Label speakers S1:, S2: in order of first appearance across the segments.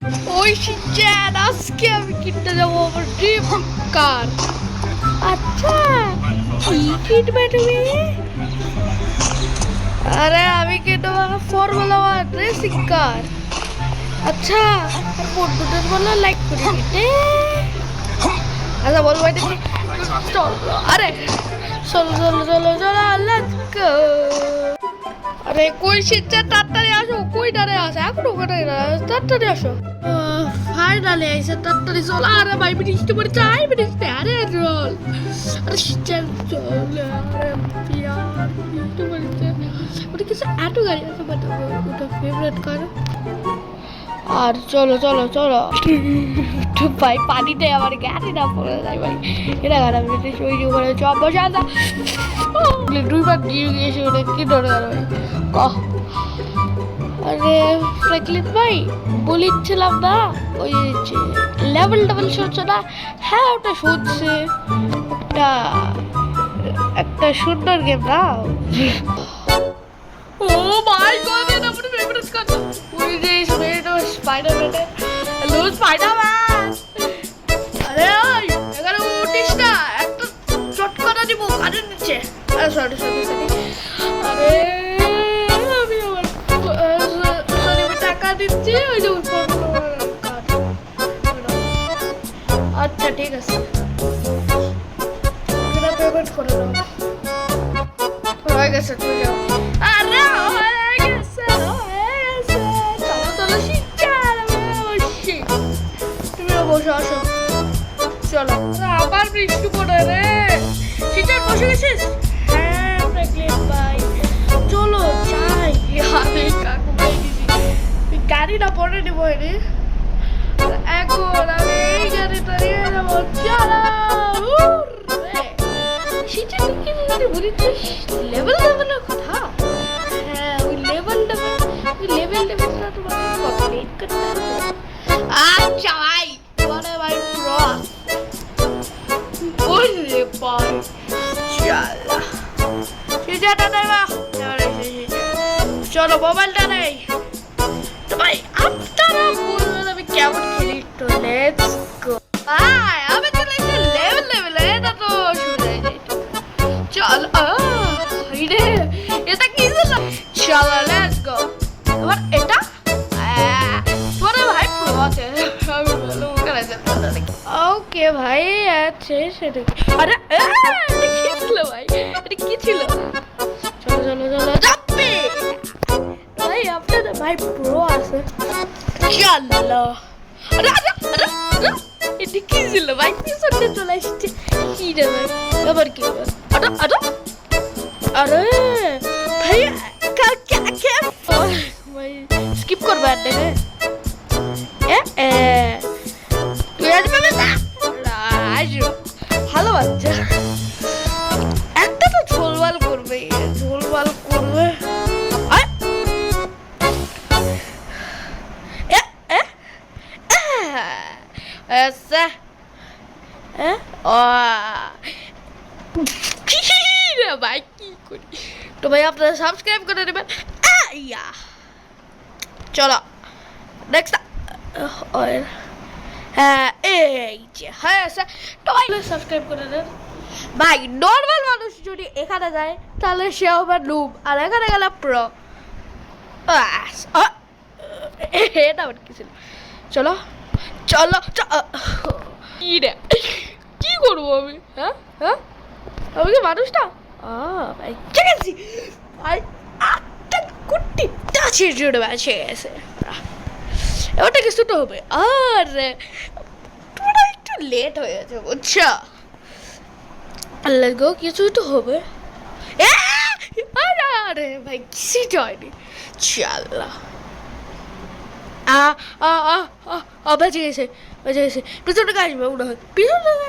S1: ওই শিটচ্যাট, আজকে আমি কিনতে যাবো আমার ড্রিম কার। আচ্ছা, কি কিনবে তুমি? আরে আমি কিনবো ফর্মুলা 1 রেসিং কার। আচ্ছা, বন্ধুদের বলো লাইক করে দিতে। আচ্ছা বলবো এটা কি? চলো, আরে চলো চলো চলো চলো, লেটস গো। আরে কই শিটচ্যাট, তাড়াতাড়ি আসো। কই দাঁড়ে আছে? এখনো ওখানে তাড়াতাড়ি আসো। ফাইনালি আইসে, তাড়াতাড়ি চল। আরে ভাই বৃষ্টি পড়েছে, আই বৃষ্টি। আরে চল, আরে শিটচ্যাট চল। আরে পিয়ার বৃষ্টি পড়েছে। ওটা কিছু এটো গাড়ি আছে, বাট ওটা ফেভারিট কার। আর চলো চলো চলো ভাই, পানিতে আমার গাড়ি না পড়ে যায় ভাই। এটা খারাপ ওই যে ওখানে চপ বসে আসা 2বার দিয়ে গিয়েছে। ওটা কি ধরে গেল ভাই? কহ। আরে ফ্র্যাঙ্কলিন ভাই, বলেছিলাম না ওই যে লেভেল শুনছো না? হ্যাঁ ওটা শুনছে। একটা একটা সুন্দর গেম না? ও মাই গড, এটা আমার ফেভারিট কার। ওই যে স্পাইডারম্যান। Hello Spiderman. আরে ওই এখানে উঠিস না, একটা চটকানা দিব কানের নিচে। আরে সরি সরি সরি। আরে আমি আমার সরি টাকা দিচ্ছি। ওই যে আচ্ছা ঠিক আছে, এটা পেমেন্ট করে দাও। হয়ে গেছে, তুমি যাও। আরে হয়ে গেছে হয়ে গেছে। চলো চলো শিটচ্যাট, তুমিও বসে আসো। চলো, আবার বৃষ্টি পড়ে রে। শিটচ্যাট বসে গেছিস? হ্যাঁ ফ্র্যাঙ্কলিন ভাই, চলো যাই। আমি কাকু ভাই দিদি গাড়িটা পরে নিবো। এনে এখন আমি এই গাড়িটা নিয়ে যাবো। চলো শিটচ্যাট কি জানি বলিস লেভেল লেভেলের কথা। হ্যাঁ ওই লেভেলটা তোমাকে কমপ্লিট করতে হবে। আচ্ছা ভাই, মানে ভাই প্রো বললে ভাই। চলো শিটচ্যাট না, চলো মোবাইলটা নেই তো ভাই। আপনারা বলবেন আমি কেমন খেলি, তো লেটস গো ভাই। আমি চলে এসে লেভেলে, এটা তো শুনে যাই। চলো রে, এটা কি ছিল? চলো লেটস গো। তোমার এটা তোমার ভাই প্রো আছে, আমি বলো ওখানে যেতে পারি। ওকে ভাই, আছে সেটা। আরে এটা কি ছিল ভাই? এটা কি ছিল? চলো চলো চলো যাবে ভাই, আপনাদের ভাই প্রো আছে। চলো। আরে আরে আরে এটা কি ছিল ভাই? পিছনে চলে আসছে। কি রে ভাই, আবার কি? আরে আরে আরে ভাই, ভাই স্কিপ করবে আর দেখে। তুই আসবে না? আসবো, ভালো বাচ্চা। একটা তো ঝোলবাল করবে, ঝোলবাল করবে। ভাই কি করি তো ভাই, আপনারা সাবস্ক্রাইব করে দেবেন। চলো নেক্সট। হ্যাঁ এই যে হ্যাঁ তো ভাই সাবস্ক্রাইব করে দেন ভাই। নর্মাল মানুষ যদি এখানে যায় তাহলে সে হবে নুব, আর এখানে গেলে প্রো। এটা আবার কি ছিল? চলো চলো কি রে, কি করবো আমি? হ্যাঁ হ্যাঁ, আমি কি মানুষ না? ভাই ঠিক আছে ভাই, একটা কুটি টাচের জন্য বেঁচে গেছে। ওটা কিছু তো হবে। আর তোমরা একটু লেট হয়ে গেছে বুঝছো? গো কিছু তো হবে। আরে আরে ভাই কিছু হয়নি। চাল্লা বেঁচে গেছে বেঁচে গেছে। পিছন থেকে আসবে মনে হয়, পিছন থেকে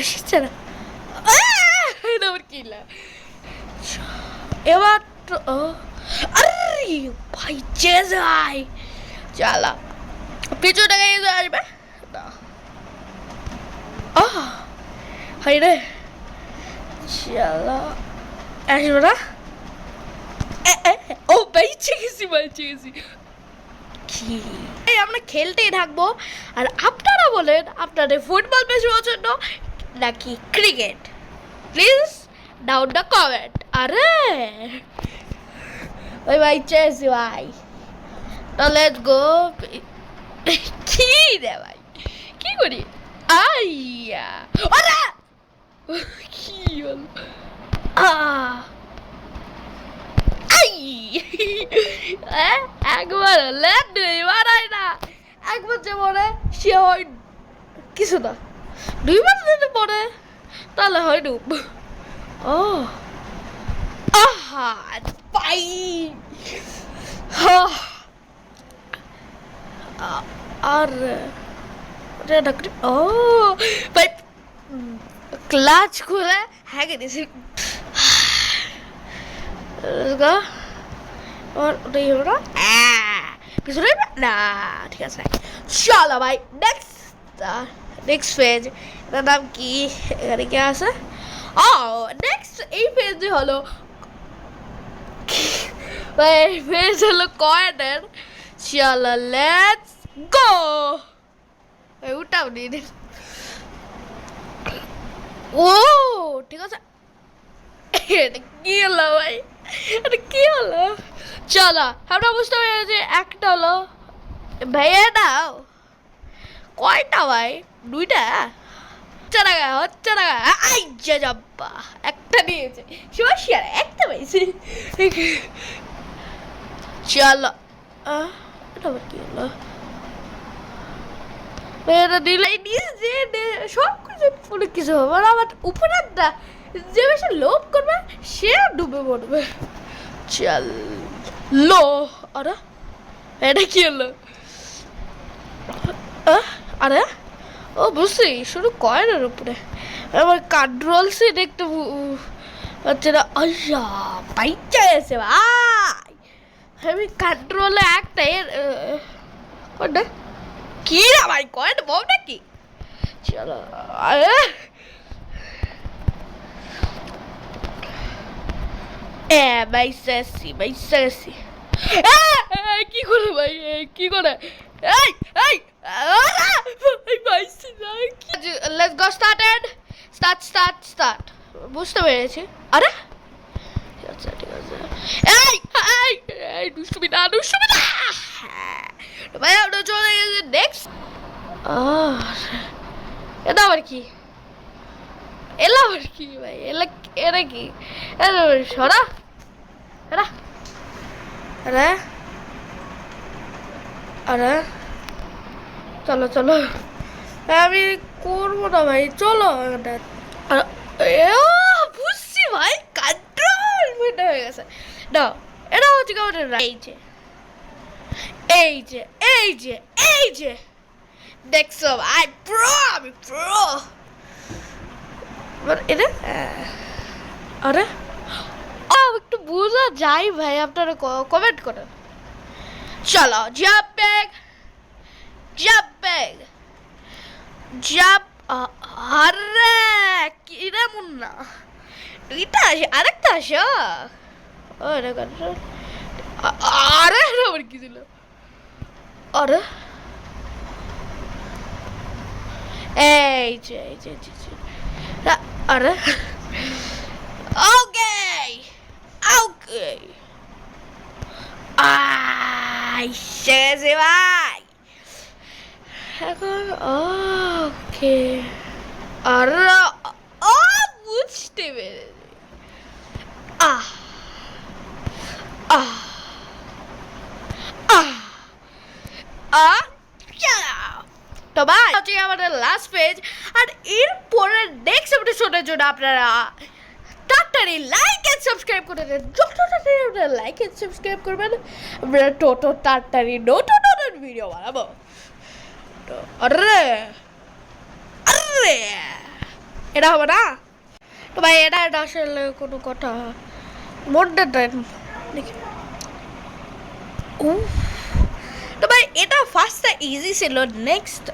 S1: আসছে না। এবার কি এবার তো আরে ভাই চেয়ে যায়। চালা পিছন থেকে আসবে না। হাই রে, চালা আসবে না। ও বেঁচে গেছি বেঁচে গেছি। কি এই আমরা খেলতেই থাকবো। আর আপনারা বলেন আপনাদের ফুটবল বেশি পছন্দ নাকি cricket, please down the comment. আরে ওই ভাই চেয়েছি ভাই, তো লেটস গো। কি রে ভাই, কি করি? আইয়া আরে কি হলো? একবার লেট দুইবার হয় না, একবার যে পড়ে সে হয় কিছু না, দুইবার যদি পড়ে তাহলে হয় ডুব। ও আহা পাই আর ও ভাই ক্লাচ খুলে হ্যাগে দিয়েছি। ওটাই হলো না, পিছনে না, ঠিক আছে চলো ভাই নেক্সট পেজ। এটার নাম কি, এখানে কি আছে? ও নেক্সট এই পেজে হলো ভাই, পেজ হলো কয়েনের। চলো লেটস গো। উঠাও নিন। ও ঠিক আছে, এটা কি হলো ভাই, এটা কি হলো? চলো আমরা বুঝতে পেরেছি একটা হলো ভাইয়া দাও। কয়টা ভাই? দুইটা। হচ্ছে না আই যা যাব্বা, একটা নিয়েছে সমস্যা, একটা পাইছি। চলো এটা আবার কি হলো? এটা দিলাই নিয়ে যে সব কিছু কোনো কিছু হবে না, আমার উপরেরটা যে বেশি লোভ করবে সে ডুবে পড়বে। চল লো, আরে এটা কি হলো? আরে ও বুঝছি, শুধু কয়েনের উপরে আমার কান্ট্রোলসই দেখতে হচ্ছে না। আচ্ছা পাইচা এসে ভাই, আমি কন্ট্রোলে একটা কোনটা কি রে ভাই, কয়েন বউ নাকি? চলো আরে বাইসাসি কি করে ভাই, কি করে? এই এই লেটস গো স্টার্টেড, স্টার্ট। বুঝতে পেরেছি। আরে আচ্ছা ঠিক আছে, এই এই এই দুষ্টুমি না ভাই, আমরা চলে গেছি নেক্সট। এটা আবার কি, এলা আবার কি ভাই, এরা কি সরা এরা? আরে আরে চলো আমি করবো না ভাই, চলো। বুঝছি ভাই, কন্ট্রোল হয়ে গেছে। না এটা হচ্ছে কেমন, এই যে দেখছো ভাই, আমি প্রো। এটা আরে একটু বোঝা যায় ভাই, আপনারা কমেন্ট করেন। চলো জাম্প ব্যাগ আরে কিরে মুন্না, দুইটা আসে আরেকটা আসে। আরে আবার কি দিল? আরে এই যে আরে ওকে শেষে ভাই এখন। ওকে আরে বুঝতে পেরেছি। তো ভাই হচ্ছে আমাদের লাস্ট পেজ। আর এরপরে নেক্সট এপিসোডের জন্য আপনারা তাড়াতাড়ি লাইক এন্ড সাবস্ক্রাইব করে দেন। যত তাড়াতাড়ি আপনারা লাইক এন্ড সাবস্ক্রাইব করবেন, আমরা তত তাড়াতাড়ি নতুন ভিডিও বানাবো। তো আরে এটা হবে না তো ভাই, এটা আসলে কোনো কথা মনটা দেন দেখি। তো ভাই এটা ফার্স্টটা ইজি ছিল, নেক্সট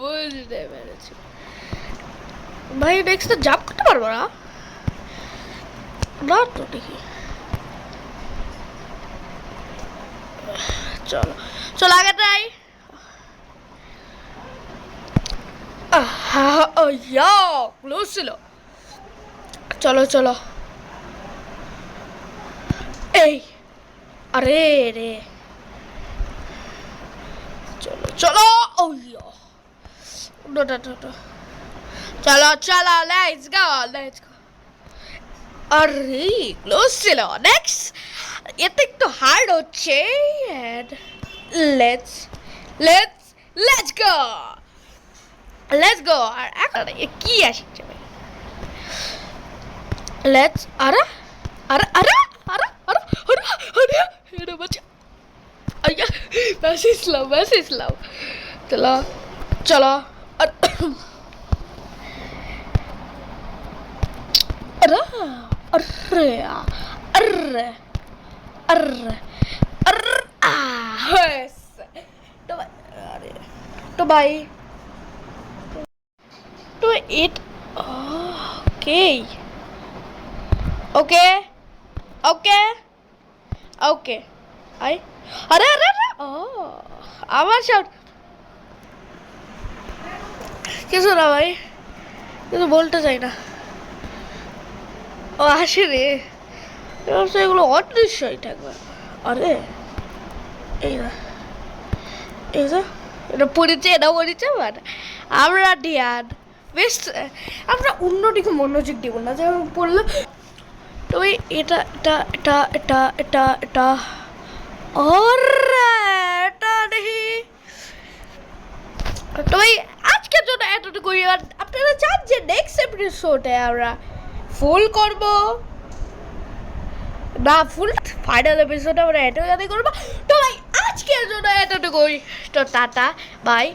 S1: বুঝতে পেরেছি ভাই, নেক্সট জাম্প করতে পারবো না। না তো দেখি চলো চলো আগে যাই ক্লোজ ছিল চলো চলো এই আরে রে চলো চলো চলো চলো লেটস গো আরে ক্লোজ ছিল নেক্সট এটা একটু হার্ড হচ্ছে লেটস লেটস লেটস গো আর এখন কি আসছে লেটস আরে আরে আরে আরে আরে আরে আরে এটা বাচ্চা আয়া ব্যাস ইসলাম চলো চলো আরে আরে আরে আরে আরে yes to buy to eat okay okay okay okay I अरे अरे अरे आवाज शाउट কিছু না ভাই কিছু বলতে চাই না ও আসে রে এগুলো অদৃশ্যই থাকবে আরে এই না এই যে এটা পড়েছে মানে আমরা ধ্যান বেশ আমরা অন্যদিকে মনোযোগ দিব না যেমন পড়লো তো এটা এটা এটা এটা এটা এটা এটা দেখি তো আজকের জন্য এতটুকুই আপনারা চান যে নেক্সট এপিসোডে আমরা ফুল করব না ফুল ফাইনাল এপিসোডে আমরা এটাও জানি করবো তো আজকের জন্য এতটুকুই তো টাটা বাই